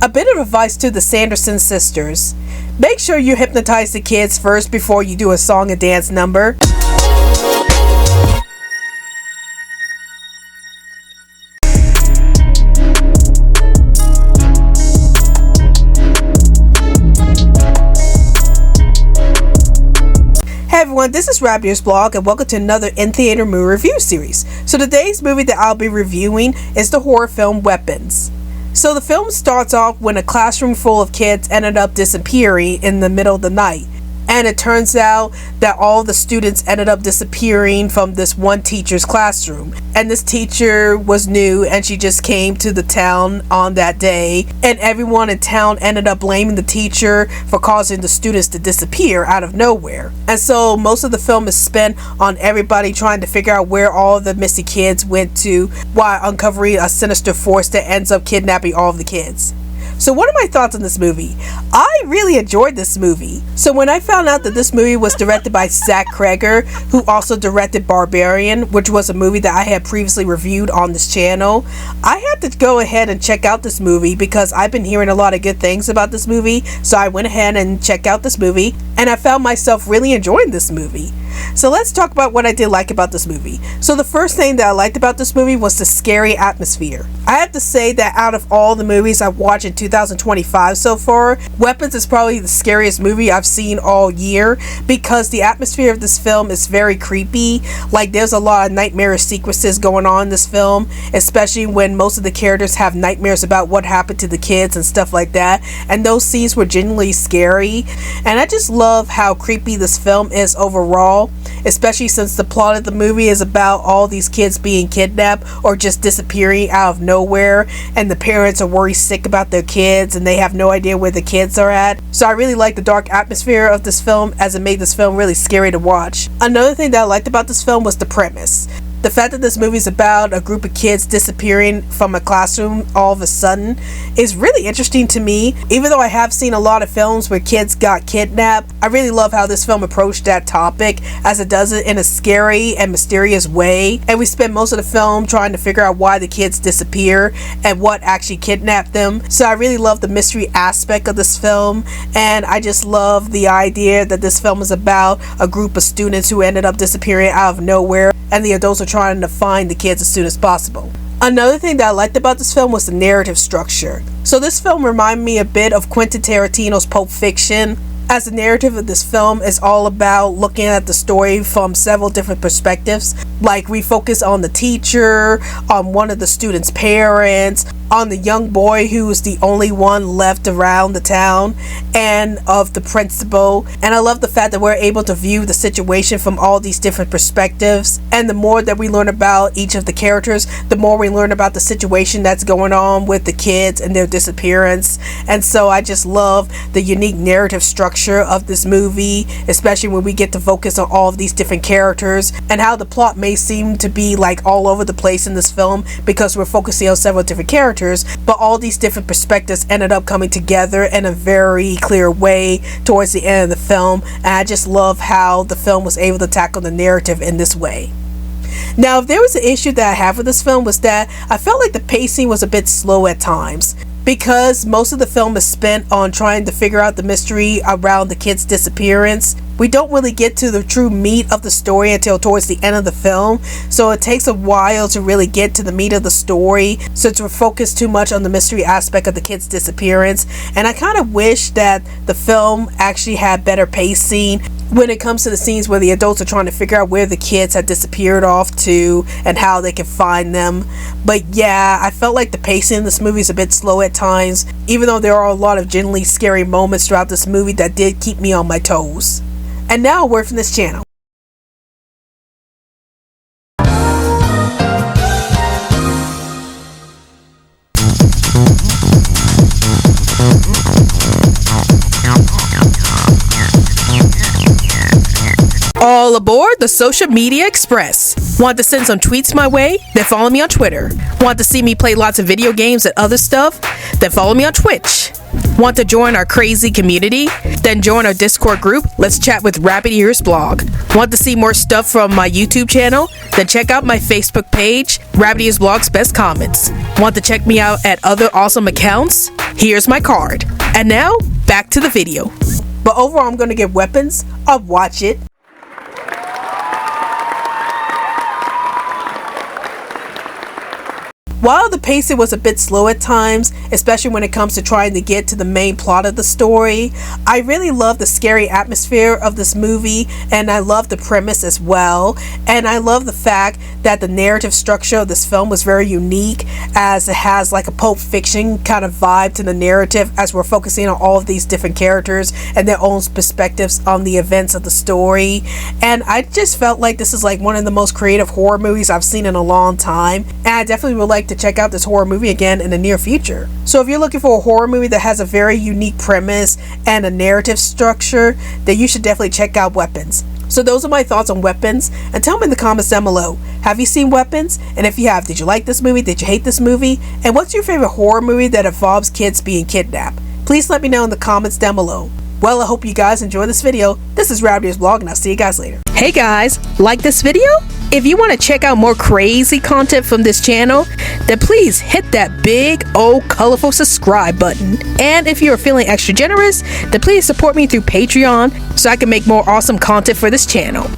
A bit of advice to the Sanderson sisters. Make sure you hypnotize the kids first before you do a song and dance number. Hey everyone, this is Rabbitearsblog and welcome to another in-theater movie review series. So today's movie that I'll be reviewing is the horror film Weapons. So the film starts off when a classroom full of kids ended up disappearing in the middle of the night. And it turns out that all the students ended up disappearing from this one teacher's classroom. And this teacher was new and she just came to the town on that day. And everyone in town ended up blaming the teacher for causing the students to disappear out of nowhere. And so most of the film is spent on everybody trying to figure out where all the missing kids went to while uncovering a sinister force that ends up kidnapping all of the kids. So what are my thoughts on this movie? I really enjoyed this movie. So when I found out that this movie was directed by Zach Cregger, who also directed Barbarian, which was a movie that I had previously reviewed on this channel, I had to go ahead and check out this movie because I've been hearing a lot of good things about this movie. So I went ahead and checked out this movie and I found myself really enjoying this movie. So let's talk about what I did like about this movie. So the first thing that I liked about this movie was the scary atmosphere. I have to say that out of all the movies I've watched in 2025 so far, Weapons is probably the scariest movie I've seen all year because the atmosphere of this film is very creepy. Like there's a lot of nightmarish sequences going on in this film, especially when most of the characters have nightmares about what happened to the kids and stuff like that. And those scenes were genuinely scary. And I just love how creepy this film is overall, especially since the plot of the movie is about all these kids being kidnapped or just disappearing out of nowhere, and the parents are worried sick about their kids and they have no idea where the kids are at. So I really like the dark atmosphere of this film, as it made this film really scary to watch. Another thing that I liked about this film was the premise. The fact that this movie is about a group of kids disappearing from a classroom all of a sudden is really interesting to me. Even though I have seen a lot of films where kids got kidnapped, I really love how this film approached that topic, as it does it in a scary and mysterious way. And we spend most of the film trying to figure out why the kids disappear and what actually kidnapped them. So I really love the mystery aspect of this film, and I just love the idea that this film is about a group of students who ended up disappearing out of nowhere, and the adults are trying to find the kids as soon as possible. Another thing that I liked about this film was the narrative structure. So this film reminded me a bit of Quentin Tarantino's Pulp Fiction, as the narrative of this film is all about looking at the story from several different perspectives. Like we focus on the teacher, on one of the students' parents, on the young boy who is the only one left around the town, and of the principal. And I love the fact that we're able to view the situation from all these different perspectives. And the more that we learn about each of the characters, the more we learn about the situation that's going on with the kids and their disappearance. And so I just love the unique narrative structure of this movie, especially when we get to focus on all of these different characters and how the plot may seem to be like all over the place in this film because we're focusing on several different characters, but all these different perspectives ended up coming together in a very clear way towards the end of the film. And I just love how the film was able to tackle the narrative in this way. Now, if there was an issue that I have with this film, was that I felt like the pacing was a bit slow at times. Because most of the film is spent on trying to figure out the mystery around the kids' disappearance, we don't really get to the true meat of the story until towards the end of the film. So it takes a while to really get to the meat of the story, since we're focused too much on the mystery aspect of the kids' disappearance. And I kind of wish that the film actually had better pacing when it comes to the scenes where the adults are trying to figure out where the kids had disappeared off to and how they can find them. But yeah, I felt like the pacing in this movie is a bit slow at times, even though there are a lot of genuinely scary moments throughout this movie that did keep me on my toes. And now a word from this channel. All aboard the Social Media Express. Want to send some tweets my way? Then follow me on Twitter. Want to see me play lots of video games and other stuff? Then follow me on Twitch. Want to join our crazy community? Then join our Discord group. Let's chat with Rabbitearsblog. Want to see more stuff from my YouTube channel? Then check out my Facebook page, Rabbitearsblog's Best Comments. Want to check me out at other awesome accounts? Here's my card. And now, back to the video. But overall, I'm going to give Weapons a watch it. While the pacing was a bit slow at times, especially when it comes to trying to get to the main plot of the story, I really love the scary atmosphere of this movie, and I love the premise as well. And I love the fact that the narrative structure of this film was very unique, as it has like a Pulp Fiction kind of vibe to the narrative, as we're focusing on all of these different characters and their own perspectives on the events of the story. And I just felt like this is like one of the most creative horror movies I've seen in a long time, and I definitely would like to check out this horror movie again in the near future. So if you're looking for a horror movie that has a very unique premise and a narrative structure, then you should definitely check out Weapons. So those are my thoughts on Weapons, and tell me in the comments down below, have you seen Weapons? And if you have, did you like this movie? Did you hate this movie? And what's your favorite horror movie that involves kids being kidnapped? Please let me know in the comments down below. Well, I hope you guys enjoyed this video. This is Rabbitearsblog, and I'll see you guys later. Hey guys, like this video? If you want to check out more crazy content from this channel, then please hit that big old colorful subscribe button. And if you are feeling extra generous, then please support me through Patreon so I can make more awesome content for this channel.